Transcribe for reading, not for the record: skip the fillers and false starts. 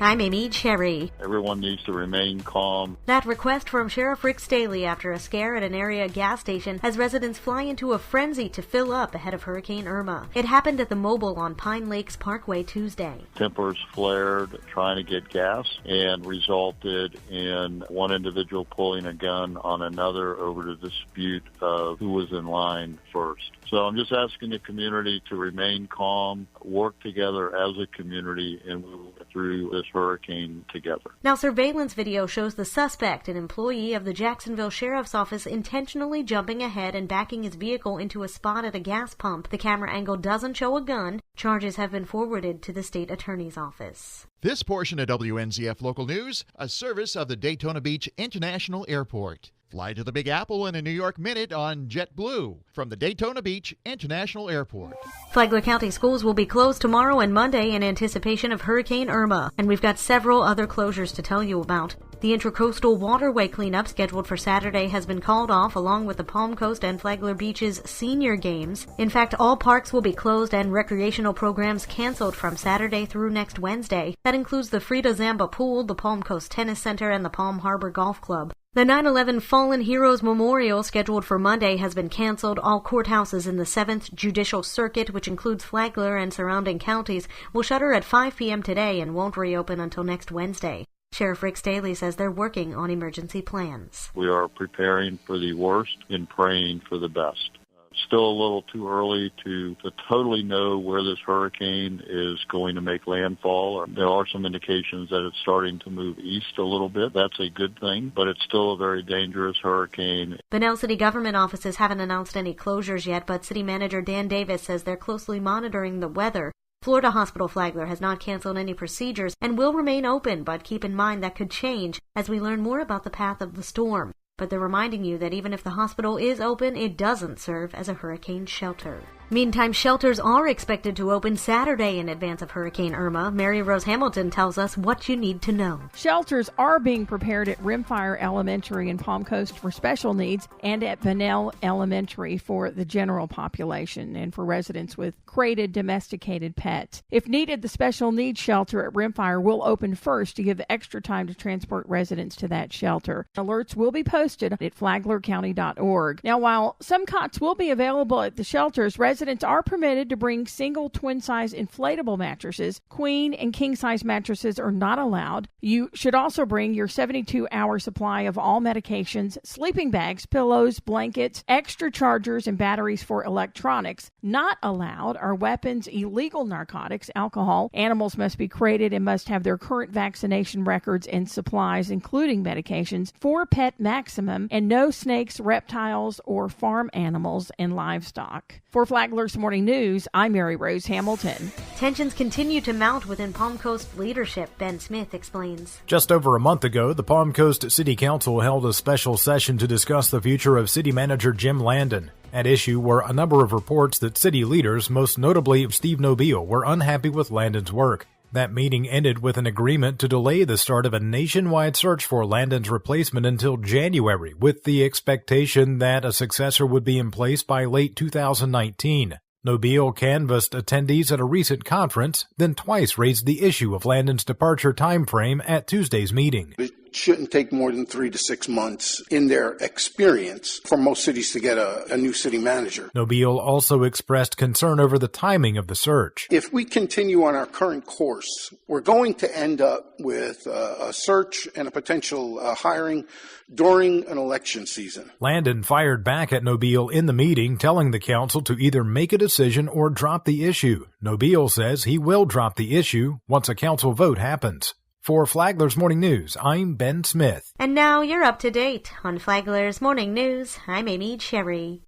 I'm Amy Cherry. Everyone needs to remain calm. That request from Sheriff Rick Staley after a scare at an area gas station has residents fly into a frenzy to fill up ahead of Hurricane Irma. It happened at the Mobile on Pine Lakes Parkway Tuesday. Tempers flared trying to get gas and resulted in one individual pulling a gun on another over the dispute of who was in line first. So I'm just asking the community to remain calm, work together as a community, and move through this hurricane together. Now, surveillance video shows the suspect, an employee of the Jacksonville Sheriff's Office, intentionally jumping ahead and backing his vehicle into a spot at a gas pump. The camera angle doesn't show a gun. Charges have been forwarded to the state attorney's office. This portion of WNZF Local News, a service of the Daytona Beach International Airport. Fly to the Big Apple in a New York minute on JetBlue from the Daytona Beach International Airport. Flagler County schools will be closed tomorrow and Monday in anticipation of Hurricane Irma, and we've got several other closures to tell you about. The Intracoastal Waterway cleanup scheduled for Saturday has been called off, along with the Palm Coast and Flagler Beach's senior games. In fact, all parks will be closed and recreational programs canceled from Saturday through next Wednesday. That includes the Frida Zamba Pool, the Palm Coast Tennis Center, and the Palm Harbor Golf Club. The 9/11 Fallen Heroes Memorial, scheduled for Monday, has been canceled. All courthouses in the 7th Judicial Circuit, which includes Flagler and surrounding counties, will shutter at 5 p.m. today and won't reopen until next Wednesday. Sheriff Rick Staley says they're working on emergency plans. We are preparing for the worst and praying for the best. Still a little too early to totally know where this hurricane is going to make landfall. There are some indications that it's starting to move east a little bit. That's a good thing, but it's still a very dangerous hurricane. Bunnell City government offices haven't announced any closures yet, but City Manager Dan Davis says they're closely monitoring the weather. Florida Hospital Flagler has not canceled any procedures and will remain open, but keep in mind that could change as we learn more about the path of the storm. But they're reminding you that even if the hospital is open, it doesn't serve as a hurricane shelter. Meantime, shelters are expected to open Saturday in advance of Hurricane Irma. Mary Rose Hamilton tells us what you need to know. Shelters are being prepared at Rimfire Elementary in Palm Coast for special needs and at Bunnell Elementary for the general population and for residents with crated domesticated pets. If needed, the special needs shelter at Rimfire will open first to give extra time to transport residents to that shelter. Alerts will be posted at flaglercounty.org. Now, while some cots will be available at the shelters, residents are permitted to bring single twin-size inflatable mattresses. Queen and king-size mattresses are not allowed. You should also bring your 72-hour supply of all medications, sleeping bags, pillows, blankets, extra chargers, and batteries for electronics. Not allowed are weapons, illegal narcotics, alcohol. Animals must be crated and must have their current vaccination records and supplies, including medications, 4 pet maximum, and no snakes, reptiles, or farm animals and livestock. For Flagler's Morning News, I'm Mary Rose Hamilton. Tensions continue to mount within Palm Coast leadership, Ben Smith explains. Just over a month ago, the Palm Coast City Council held a special session to discuss the future of City Manager Jim Landon. At issue were a number of reports that city leaders, most notably Steve Nobile, were unhappy with Landon's work. That meeting ended with an agreement to delay the start of a nationwide search for Landon's replacement until January, with the expectation that a successor would be in place by late 2019. Nobile canvassed attendees at a recent conference, then twice raised the issue of Landon's departure timeframe at Tuesday's meeting. It shouldn't take more than 3 to 6 months in their experience for most cities to get a new city manager. Nobile also expressed concern over the timing of the search. If we continue on our current course, we're going to end up with a search and a potential hiring during an election season. Landon fired back at Nobile in the meeting, telling the council to either make a decision or drop the issue. Nobile says he will drop the issue once a council vote happens. For Flagler's Morning News, I'm Ben Smith. And now you're up to date on Flagler's Morning News. I'm Amy Cherry.